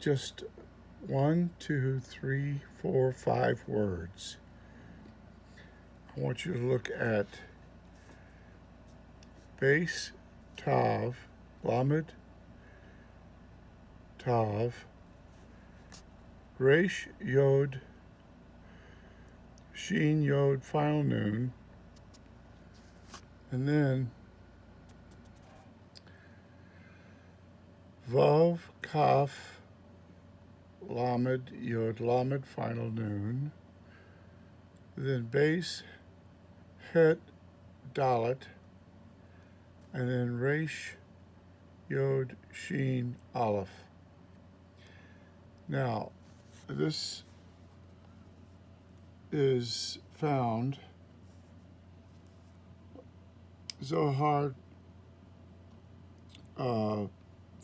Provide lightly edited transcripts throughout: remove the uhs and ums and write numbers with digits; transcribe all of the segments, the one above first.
just 1, 2, 3, 4, 5 words. I want you to look at base, tav, lamed, tav, resh, yod, sheen, yod, final noon, and then vav, kaf, lamed, yod, lamed, final noon, then base, het, dalet, and then resh, yod, sheen, aleph. Now, this is found Zohar.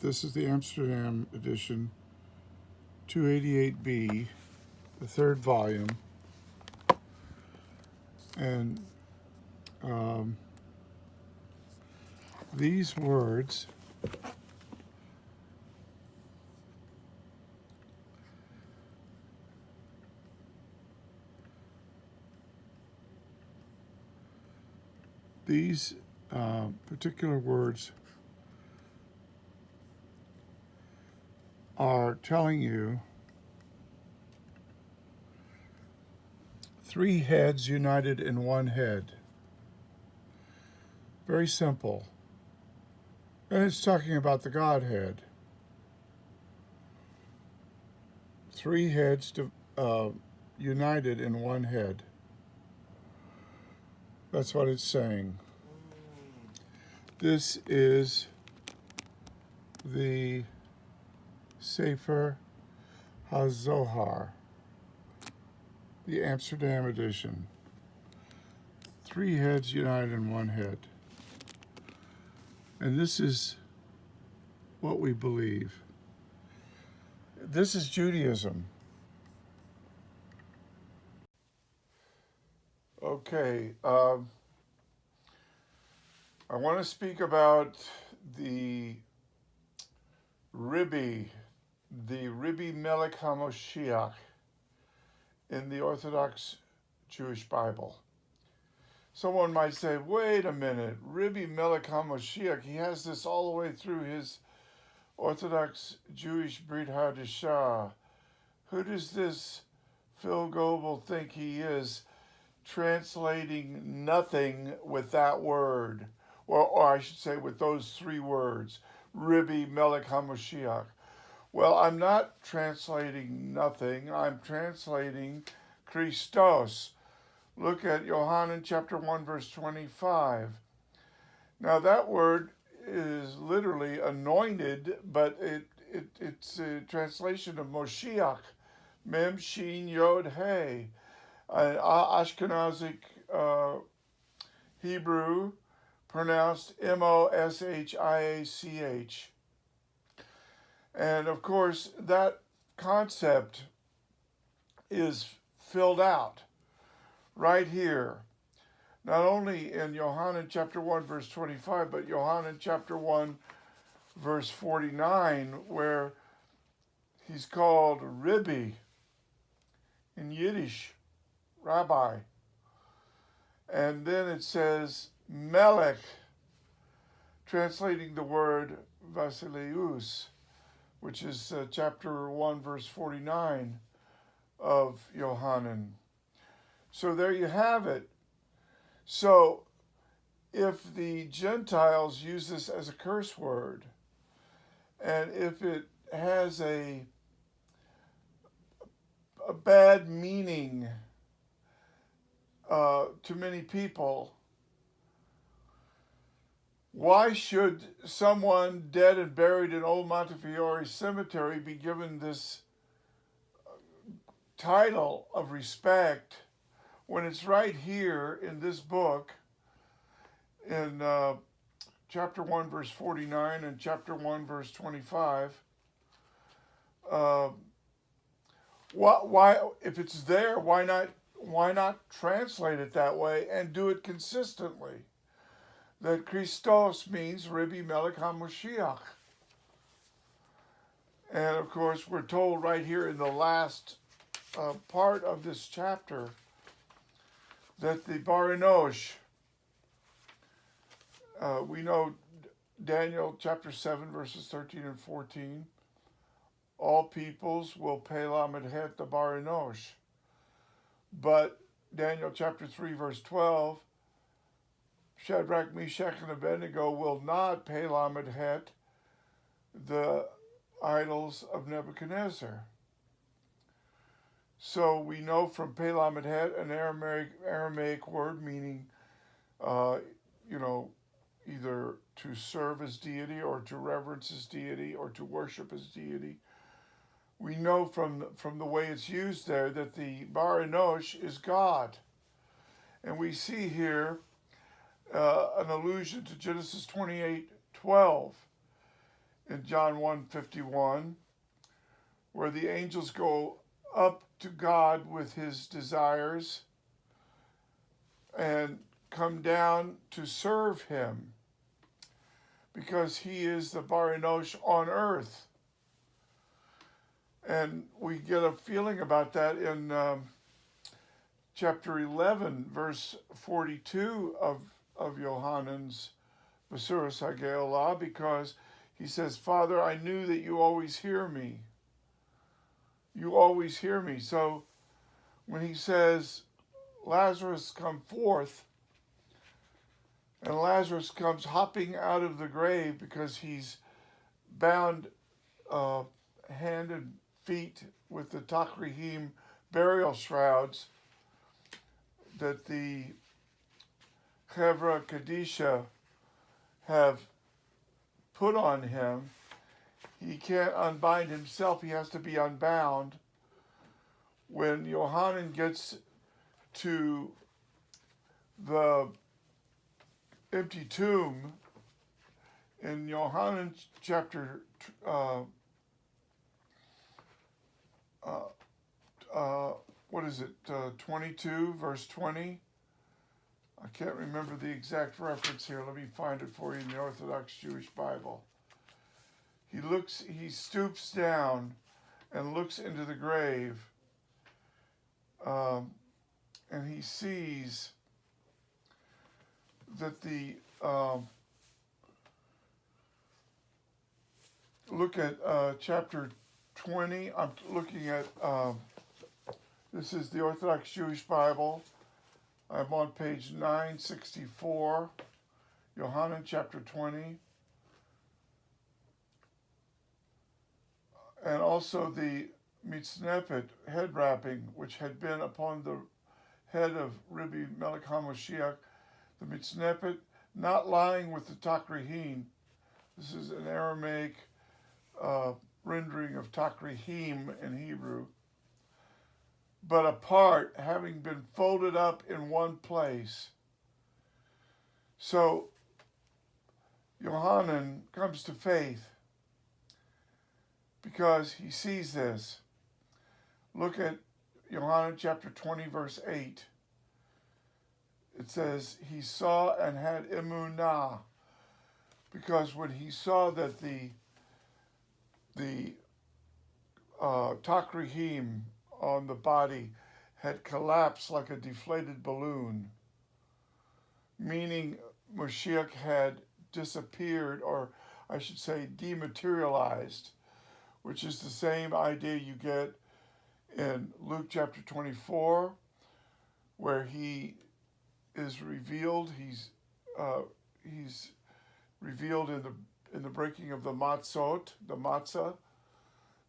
This is the Amsterdam edition, 288b, the third volume, and these words particular words are telling you three heads united in one head. Very simple. And it's talking about the Godhead. Three heads united in one head. That's what it's saying. This is the Sefer HaZohar, the Amsterdam edition. Three heads united in one head. And this is what we believe. This is Judaism. Okay, I want to speak about the Rabbi Melech HaMoshiach in the Orthodox Jewish Bible. Someone might say, wait a minute, Rabbi Melech HaMoshiach, he has this all the way through his Orthodox Jewish Brit Hadashah. Who does this Phil Goebel think he is, translating nothing with that word? Or I should say with those three words, Rabbi Melech HaMoshiach. Well, I'm not translating nothing, I'm translating Christos. Look at Yohanan chapter 1, verse 25. Now that word is literally anointed, but it's a translation of Moshiach, Mem, Shin, Yod, Hey. Ashkenazic Hebrew pronounced Moshiach. And of course, that concept is filled out right here, not only in Yohanan chapter 1, verse 25, but Yohanan chapter 1, verse 49, where he's called Rabbi in Yiddish, Rabbi. And then it says Melech, translating the word Basileus, which is chapter 1, verse 49 of Yohanan. So there you have it. So if the Gentiles use this as a curse word, and if it has a bad meaning to many people, why should someone dead and buried in Old Montefiore Cemetery be given this title of respect when it's right here in this book in chapter 1, verse 49 and chapter 1, verse 25? Why, if it's there, why not translate it that way and do it consistently? That Christos means Rabbi Melech HaMoshiach. And of course, we're told right here in the last part of this chapter that the Bar Enosh, we know Daniel chapter 7, verses 13 and 14, all peoples will pay lamed het the Bar Enosh. But Daniel chapter 3, verse 12, Shadrach, Meshach, and Abednego will not pay lamed het the idols of Nebuchadnezzar. So we know from pei lamed het, an Aramaic word meaning, either to serve as deity or to reverence as deity or to worship as deity. We know from the way it's used there that the Bar Enosh is God. And we see here an allusion to Genesis 28:12 in John 1:51, where the angels go up to God with his desires and come down to serve him because he is the Bar Enosh on earth. And we get a feeling about that in chapter 11, verse 42 of Yohanan's Basuras HaGeolah, because he says, Father, I knew that you always hear me. You always hear me. So when he says, Lazarus, come forth, and Lazarus comes hopping out of the grave because he's bound hand and feet with the Takrihim burial shrouds that the Chevra Kadisha have put on him. He can't unbind himself. He has to be unbound. When Yohanan gets to the empty tomb in Yohanan chapter 22, verse 20. I can't remember the exact reference here. Let me find it for you in the Orthodox Jewish Bible. He stoops down and looks into the grave, and he sees that the, look at chapter 20. I'm looking at, this is the Orthodox Jewish Bible. I'm on page 964, Yohanan chapter 20. And also the mitznepet, head wrapping, which had been upon the head of Rabbi Melech HaMoshiach, the mitznepet, not lying with the takrihim. This is an Aramaic rendering of takrihim in Hebrew, but apart, having been folded up in one place. So Yohanan comes to faith because he sees this. Look at Yohanan chapter 20, verse 8. It says, he saw and had emunah, because when he saw that the takrihim on the body had collapsed like a deflated balloon, meaning Mashiach had disappeared, or I should say dematerialized, which is the same idea you get in Luke chapter 24, where he is revealed. He's revealed in the breaking of the matzah,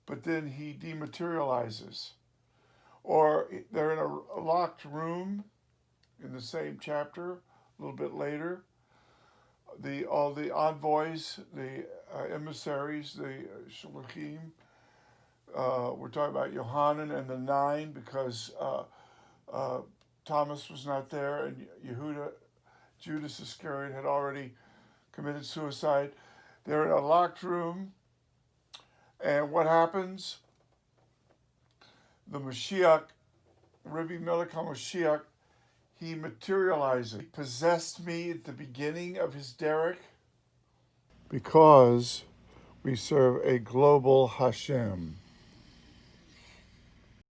but then he dematerializes. Or they're in a locked room in the same chapter, a little bit later. All the envoys, the emissaries, the shlichim. We're talking about Yohanan and the 9 because Thomas was not there and Judas Iscariot had already committed suicide. They're in a locked room, and what happens? The Mashiach, Rabbi Melech HaMoshiach, he materializes. He possessed me at the beginning of his derek, because We serve a global Hashem.